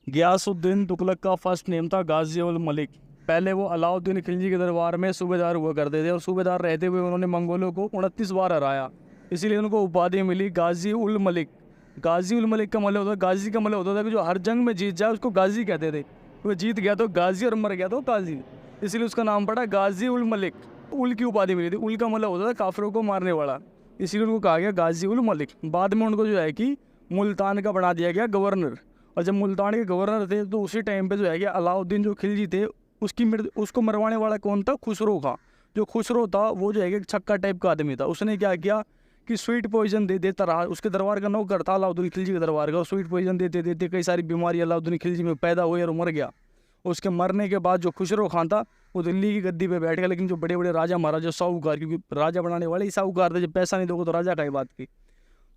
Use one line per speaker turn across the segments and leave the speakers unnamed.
गियासुद्दीन तुगलक का first name था गाजी उल मलिक। पहले वो अलाउद्दीन खिलजी के दरबार में सूबेदार हुआ करते थे और सूबेदार रहते हुए उन्होंने मंगोलों को 29 बार हराया, इसीलिए उनको उपाधि मिली गाजी उल मलिक। गाजी उल मलिक का मतलब होता है, गाजी का मतलब होता था कि जो हर जंग में जीत जाए उसको गाजी कहते थे। वो जीत गया तो गाजी और मर गया तो गाजी, इसलिए उसका नाम पड़ा गाजी उल मलिक। उल की उपाधि मिली थी। उल का मतलब होता था काफिरों को मारने वाला, इसीलिए उनको कहा गया गाजी उल मलिक। बाद में उनको जो है कि मुल्तान का बना दिया गया गवर्नर। और जब मुल्तान के गवर्नर थे तो उसी टाइम पे जो है कि अलाउद्दीन जो खिलजी थे उसको मरवाने वाला कौन था? खुसरो खां। जो खुसरो था वो जो है कि एक छक्का टाइप का आदमी था। उसने क्या किया कि स्वीट पॉइजन देता रहा। उसके दरबार का नौकर था अलाउद्दीन खिलजी के दरबार का, और स्वीट पॉइजन देते देते कई सारी बीमारी अलाउद्दीन खिलजी में पैदा हुई और मर गया। उसके मरने के बाद जो खुसरो खां था वो दिल्ली की गद्दी पे बैठ गया। लेकिन जो बड़े बड़े राजा महाराजा साहूकार, क्योंकि राजा बनाने वाले ही साहूकार थे, जब पैसा नहीं दोगे तो राजा का ही बात की,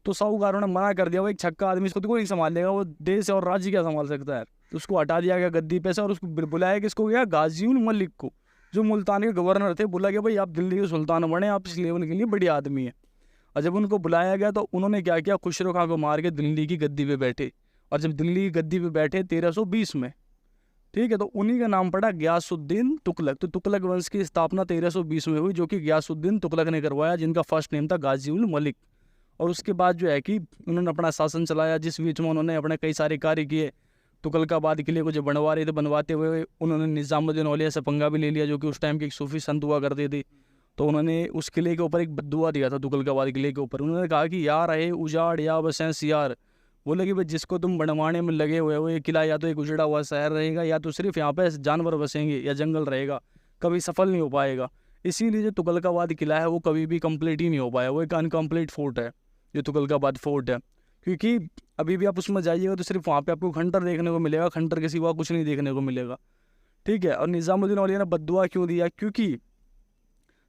तो साहूकारों ने मना कर दिया। वो एक छक्का आदमी इसको तो कोई नहीं संभाल लेगा, वो देश और राज्य क्या संभाल सकता है। तो उसको हटा दिया गया गद्दी पे से और उसको बुलाया किसको गया? गाजी उल मलिक को, जो मुल्तान के गवर्नर थे। बोला गया भाई आप दिल्ली के सुल्तान बने, आप इस लेवल के लिए बढ़िया आदमी है। और जब उनको बुलाया गया तो उन्होंने क्या किया? खुसरो खां को मार के दिल्ली की गद्दी पे बैठे। और जब दिल्ली की गद्दी पे बैठे 1320 में, ठीक है, तो उन्हीं का नाम पड़ा गयासुद्दीन तुगलक। तो तुगलक वंश की स्थापना 1320 में हुई, जो कि गयासुद्दीन तुगलक ने करवाया, जिनका फर्स्ट नेम था गाजी उल मलिक। और उसके बाद जो है कि उन्होंने अपना शासन चलाया, जिस बीच में उन्होंने अपने कई सारे कार्य किए। तुगलकाबाद किले को जो बनवा रहे थे, बनवाते हुए उन्होंने निज़ामुद्दीन औलिया से पंगा भी ले लिया, जो कि उस टाइम के एक सूफी संत हुआ करते थे। तो उन्होंने उस किले के ऊपर एक बद्दुआ दिया था, तुगलकाबाद किले के ऊपर। उन्होंने कहा कि या रहे उजाड़ या बसें सियार। बोले कि भाई जिसको तुम बनवाने में लगे हुए हो, ये किला या तो एक उजड़ा हुआ शहर रहेगा, या तो सिर्फ यहाँ पे जानवर बसेंगे या जंगल रहेगा, कभी सफल नहीं हो पाएगा। इसीलिए जो तुगलकाबाद किला है वो कभी भी कंप्लीट ही नहीं हो पाया। वो एक अनकम्प्लीट फोर्ट है जो तुगलकाबाद फोर्ट है। क्योंकि अभी भी आप उसमें जाइएगा तो सिर्फ वहाँ पे आपको खंडर देखने को मिलेगा, खंडर के सिवा कुछ नहीं देखने को मिलेगा, ठीक है। और निज़ामुद्दीन औलिया ने बद्दुआ क्यों दिया? क्योंकि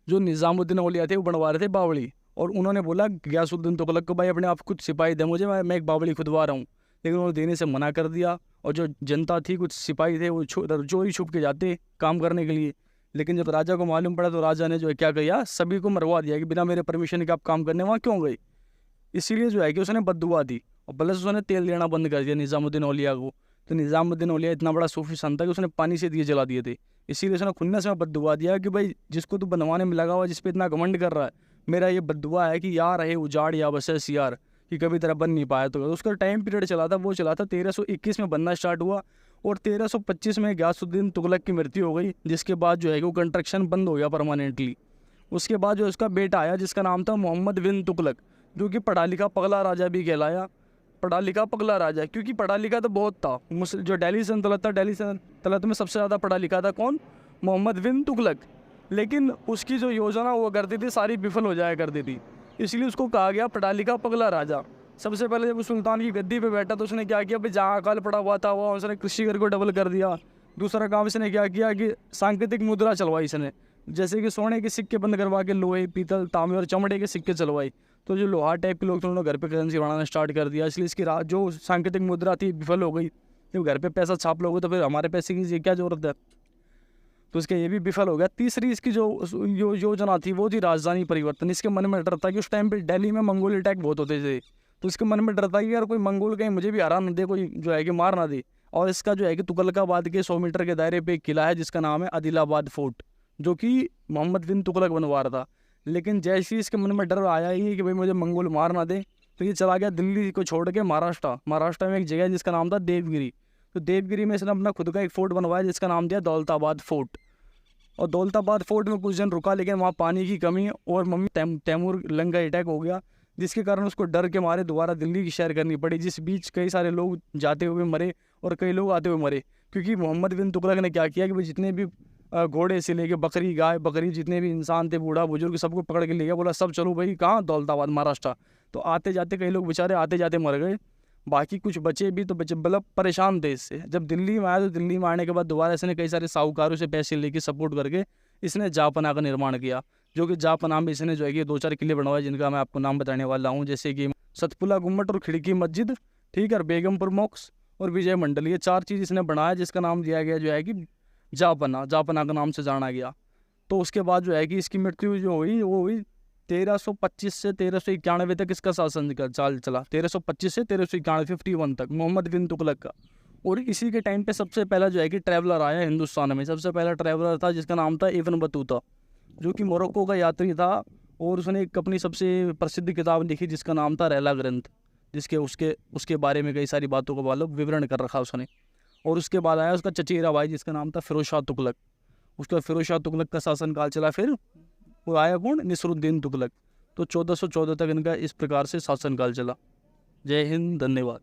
जो निज़ामुद्दीन औलिया थे वो बनवा रहे थे बावड़ी, और उन्होंने बोला गयासुद्दीन तुगलक को भाई अपने आप कुछ सिपाही दे मुझे, मैं एक बावड़ी खुदवा रहा हूँ। लेकिन उन्होंने देने से मना कर दिया। और जो जनता थी, कुछ सिपाही थे, वो चोरी छुप के जाते काम करने के लिए। लेकिन जब राजा को मालूम पड़ा तो राजा ने जो है क्या किया, सभी को मरवा दिया कि बिना मेरे परमिशन के आप काम करने वहाँ क्यों गए। इसीलिए जो है कि उसने बद्दुआ दी और प्लस उसने तेल देना बंद कर दिया निज़ामुद्दीन औलिया को। तो निज़ामुद्दीन औलिया इतना बड़ा सूफी संत था कि उसने पानी से दिए जला दिए थे। इसीलिए उसने खुन्नस में बद्दुआ दिया कि भाई जिसको तू बनवाने में लगा हुआ, जिस पे इतना घमंड कर रहा है, मेरा ये बद्दुआ है कि यार रहे उजाड़ या बसे सियार, कि कभी तरह बन नहीं पाया। तो उसका टाइम पीरियड चला था, वो चला था 1321 में बनना स्टार्ट हुआ, और 1325 में गयासुद्दीन तुगलक की मृत्यु हो गई, जिसके बाद जो है कि वो कंस्ट्रक्शन बंद हो गया परमानेंटली। उसके बाद जो उसका बेटा आया जिसका नाम था मोहम्मद बिन तुगलक, जो कि पढ़ा लिखा पगला राजा भी कहलाया। पढ़ा लिखा पगला राजा, क्योंकि पढ़ा लिखा तो बहुत था। जो दिल्ली सल्तनत था, दिल्ली सल्तनत में सबसे ज़्यादा पढ़ा लिखा था कौन? मोहम्मद बिन तुगलक। लेकिन उसकी जो योजना हुआ करती थी सारी विफल हो जाया करती थी, इसलिए उसको कहा गया पढ़ा लिखा पगला राजा। सबसे पहले जब सुल्तान की गद्दी पे बैठा तो उसने क्या किया, भाई जहाँ अकाल पड़ा हुआ था वहाँ उसने कृषि कर को डबल कर दिया। दूसरा काम इसने क्या किया कि सांकेतिक मुद्रा चलवाई इसने, जैसे कि सोने के सिक्के बंद करवा के लोहे, पीतल, तांबे और चमड़े के सिक्के चलवाई। तो जो लोहा टाइप के लोग थे उन्होंने घर पे करेंसी बनाना स्टार्ट कर दिया, इसलिए इसकी जो सांकेतिक मुद्रा थी विफल हो गई। जब घर पे पैसा छाप लोगे तो फिर हमारे पैसे की क्या जरूरत है, तो इसका ये भी विफल हो गया। तीसरी इसकी जो योजना थी वो थी राजधानी परिवर्तन। इसके मन में डर था कि उस टाइम पे दिल्ली में मंगोल अटैक बहुत होते थे, तो इसके मन में डर था कि यार कोई मंगोल कहीं मुझे भी हरा ना दे, कोई जो है कि मार ना दे। और इसका जो है कि तुगलकाबाद के 100 मीटर के दायरे पे एक किला है जिसका नाम है आदिलाबाद फोर्ट, जो कि मोहम्मद बिन तुगलक बनवा रहा था। लेकिन जैसे ही इसके मन में डर आया ही कि भाई मुझे मंगोल मार ना दे, तो ये चला गया दिल्ली को छोड़ के महाराष्ट्र में एक जगह है जिसका नाम था देवगिरी। तो देवगिरी में इसने अपना खुद का एक फोर्ट बनवाया जिसका नाम दिया दौलताबाद फोर्ट। और दौलताबाद फोर्ट में कुछ दिन रुका, लेकिन वहाँ पानी की कमी और मम्मी तैमूर लंग का अटैक हो गया, जिसके कारण उसको डर के मारे दोबारा दिल्ली की सैर करनी पड़ी, जिस बीच कई सारे लोग जाते हुए मरे और कई लोग आते हुए मरे। क्योंकि मोहम्मद बिन तुगलक ने क्या किया कि भाई जितने भी घोड़े से लेके बकरी, गाय, बकरी, जितने भी इंसान थे, बूढ़ा बुजुर्ग, सबको पकड़ के ले गया। बोला सब चलो भाई, कहाँ? दौलताबाद, महाराष्ट्र। तो आते जाते कई लोग बेचारे आते जाते मर गए, बाकी कुछ बचे भी, तो बचे मतलब परेशान थे इससे। जब दिल्ली में आया तो दिल्ली में आने के बाद दोबारा इसने कई सारे साहूकारों से पैसे लेके सपोर्ट करके इसने जापना का निर्माण किया, जो कि जापना में इसने जो है कि 2-4 किले बनवाए, जिनका मैं आपको नाम बताने वाला हूँ, जैसे कि सतपुला गुम्मट और खिड़की मस्जिद, ठीक है, और बेगमपुर मॉक्स और विजय मंडल। ये 4 चीज़ इसने बनाया, जिसका नाम दिया गया जो है कि जापना का नाम से जाना गया। तो उसके बाद जो है कि इसकी मृत्यु जो हुई वो हुई 1325 से 1391 तक इसका शासन चाल चला। 1325 से 1391, 51 तक मोहम्मद बिन तुगलक का। और इसी के टाइम पे सबसे पहला जो है कि ट्रैवलर आया हिंदुस्तान में, सबसे पहला ट्रैवलर था जिसका नाम था इब्न बतूता, जो कि मोरक्को का यात्री था। और उसने एक अपनी सबसे प्रसिद्ध किताब लिखी जिसका नाम था रहला ग्रंथ, जिसके उसके उसके बारे में कई सारी बातों का मालूम विवरण कर रखा उसने। और उसके बाद आया उसका चचेरा भाई जिसका नाम था फिरोज शाह तुगलक। उसका फिरोज शाह तुगलक का शासनकाल चला, फिर वो आया कौन, नसरुद्दीन तुगलक। तो 1414 तक इनका इस प्रकार से शासनकाल चला। जय हिंद, धन्यवाद।